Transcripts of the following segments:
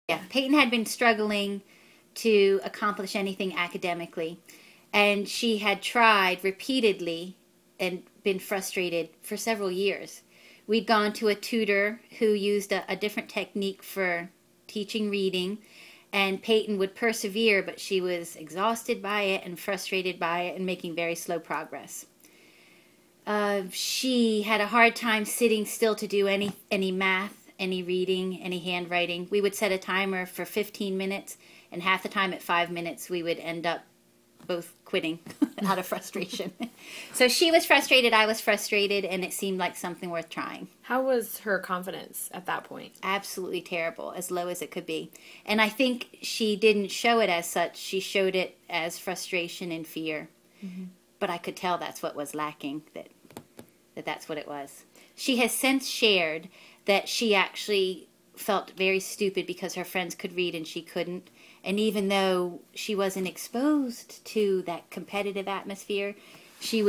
Yeah, Peyton had been struggling to accomplish anything academically, and she had tried repeatedly and been frustrated for several years. We'd gone to a tutor who used a different technique for teaching reading, and Peyton would persevere, but she was exhausted by it and frustrated by it and making very slow progress. She had a hard time sitting still to do any math, any reading, any handwriting. We would set a timer for 15 minutes, and half the time at 5 minutes we would end up both quitting out of frustration. So she was frustrated, I was frustrated, and it seemed like something worth trying. How was her confidence at that point? Absolutely terrible, as low as it could be. And I think she didn't show it as such. She showed it as frustration and fear. Mm-hmm. But I could tell that's what was lacking, that's what it was. She has since shared that she actually felt very stupid because her friends could read and she couldn't. And even though she wasn't exposed to that competitive atmosphere, she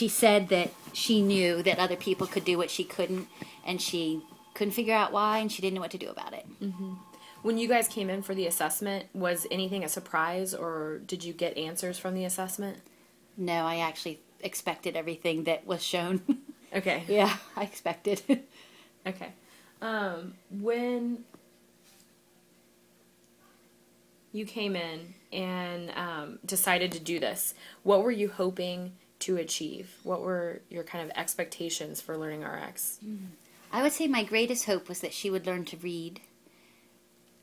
said that she knew that other people could do what she couldn't, and she couldn't figure out why, and she didn't know what to do about it. Mm-hmm. When you guys came in for the assessment, was anything a surprise, or did you get answers from the assessment? No, I actually expected everything that was shown. Okay. Yeah, I expected. Okay. When you came in and decided to do this, what were you hoping to achieve? What were your kind of expectations for LearningRx? I would say my greatest hope was that she would learn to read.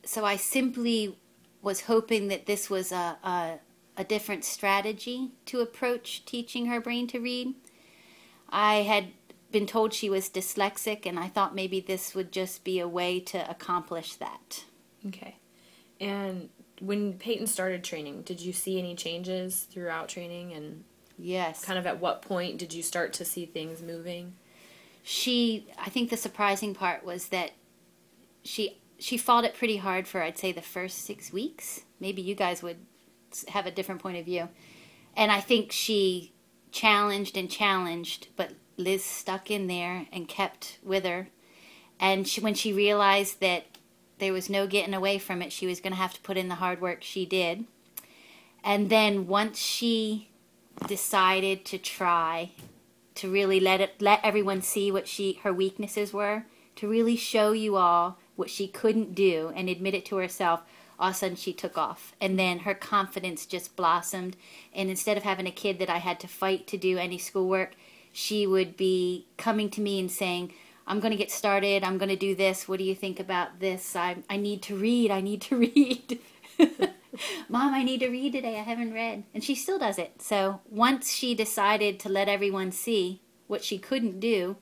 So I simply was hoping that this was a different strategy to approach teaching her brain to read. I had been told she was dyslexic, and I thought maybe this would just be a way to accomplish that. Okay. And when Peyton started training, did you see any changes throughout training? And yes. Kind of at what point did you start to see things moving? I think the surprising part was that she fought it pretty hard for, I'd say, the first 6 weeks. Maybe you guys would have a different point of view. And I think she challenged and challenged, but Liz stuck in there and kept with her. And when she realized that there was no getting away from it, she was going to have to put in the hard work, she did. And then once she decided to try to really let everyone see what her weaknesses were, to really show you all what she couldn't do and admit it to herself, all of a sudden she took off. And then her confidence just blossomed. And instead of having a kid that I had to fight to do any schoolwork, she would be coming to me and saying, I'm going to get started, I'm going to do this, what do you think about this? I need to read, I need to read. Mom, I need to read today, I haven't read. And she still does it. So once she decided to let everyone see what she couldn't do,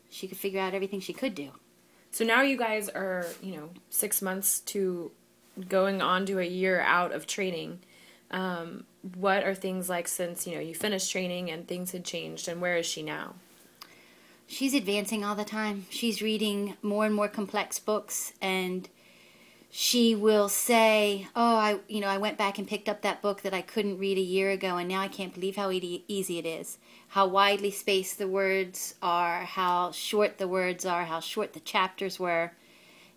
she could figure out everything she could do. So now you guys are, 6 months to going on to a year out of training. What are things like since, you finished training and things had changed, and where is she now? She's advancing all the time. She's reading more and more complex books, and she will say, I went back and picked up that book that I couldn't read a year ago, and now I can't believe how easy it is. How widely spaced the words are, how short the words are, how short the chapters were.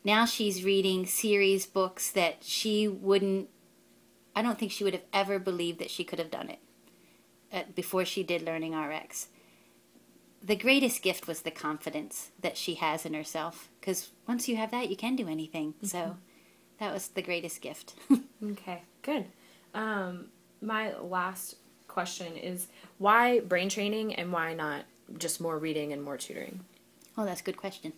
Now she's reading series books that I don't think she would have ever believed that she could have done it before she did LearningRx. The greatest gift was the confidence that she has in herself, because once you have that, you can do anything. Mm-hmm. So that was the greatest gift. Okay, good. My last question is, why brain training and why not just more reading and more tutoring? Oh, that's a good question.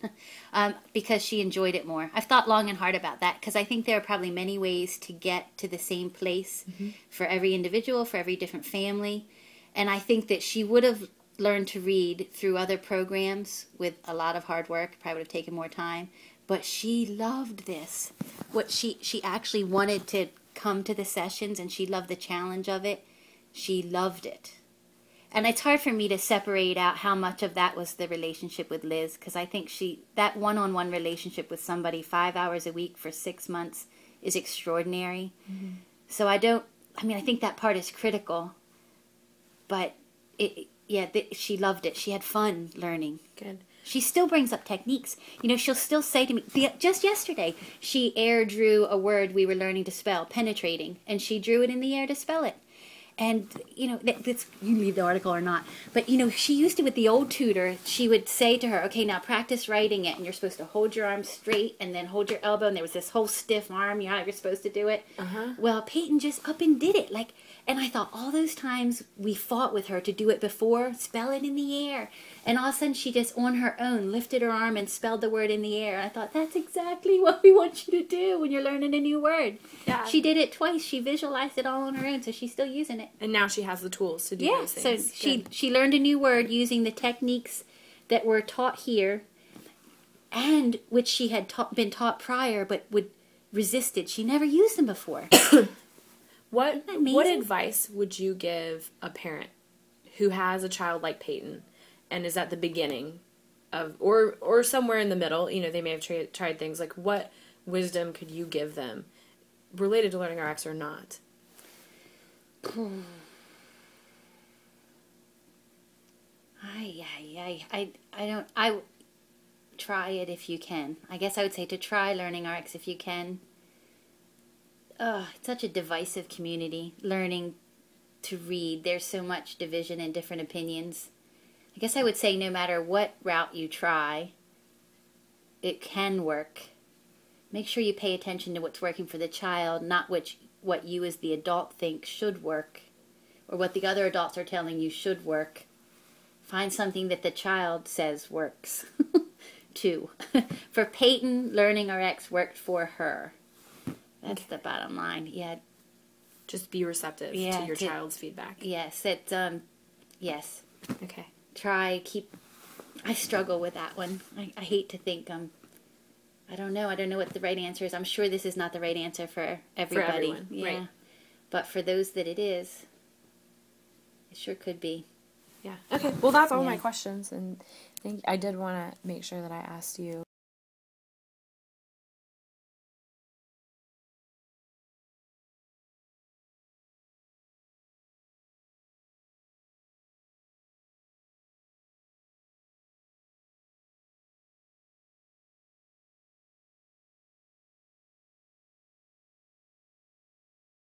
Because she enjoyed it more. I've thought long and hard about that, because I think there are probably many ways to get to the same place for every individual, for every different family. And I think that she would have learned to read through other programs with a lot of hard work. Probably would have taken more time. But she loved this. She actually wanted to come to the sessions, and she loved the challenge of it. She loved it. And it's hard for me to separate out how much of that was the relationship with Liz, because I think that one-on-one relationship with somebody 5 hours a week for 6 months is extraordinary. Mm-hmm. So I think that part is critical, but she loved it. She had fun learning. Good. She still brings up techniques. You know, she'll still say to me, just yesterday, she air drew a word we were learning to spell, penetrating, and she drew it in the air to spell it. And, you know, that's, you can leave the article or not. But, you know, she used it with the old tutor. She would say to her, okay, now practice writing it. And you're supposed to hold your arm straight and then hold your elbow. And there was this whole stiff arm. You know how you're supposed to do it. Well, Peyton just up and did it. Like, and I thought all those times we fought with her to do it before, spell it in the air. And all of a sudden she just on her own lifted her arm and spelled the word in the air. And I thought, that's exactly what we want you to do when you're learning a new word. Yeah. She did it twice. She visualized it all on her own, so she's still using it. And now she has the tools to do those things. So she learned a new word using the techniques that were taught here, and which she had been taught prior, but would resisted. She never used them before. What advice would you give a parent who has a child like Peyton and is at the beginning of, or somewhere in the middle, you know, they may have tried things, like what wisdom could you give them related to LearningRx or not? I try it if you can. I guess I would say to try LearningRx if you can. It's such a divisive community, learning to read. There's so much division and different opinions. I guess I would say no matter what route you try, it can work. Make sure you pay attention to what's working for the child, not what you as the adult think should work, or what the other adults are telling you should work. Find something that the child says works, too. For Peyton, LearningRx worked for her. That's the bottom line. Yeah. Just be receptive to your child's feedback. Yes. Yes. Okay. I struggle with that one. I hate to think, I don't know what the right answer is. I'm sure this is not the right answer for everybody. For everyone, yeah. right. But for those that it is, it sure could be. Yeah. Okay. Well, that's all my questions, and I did want to make sure that I asked you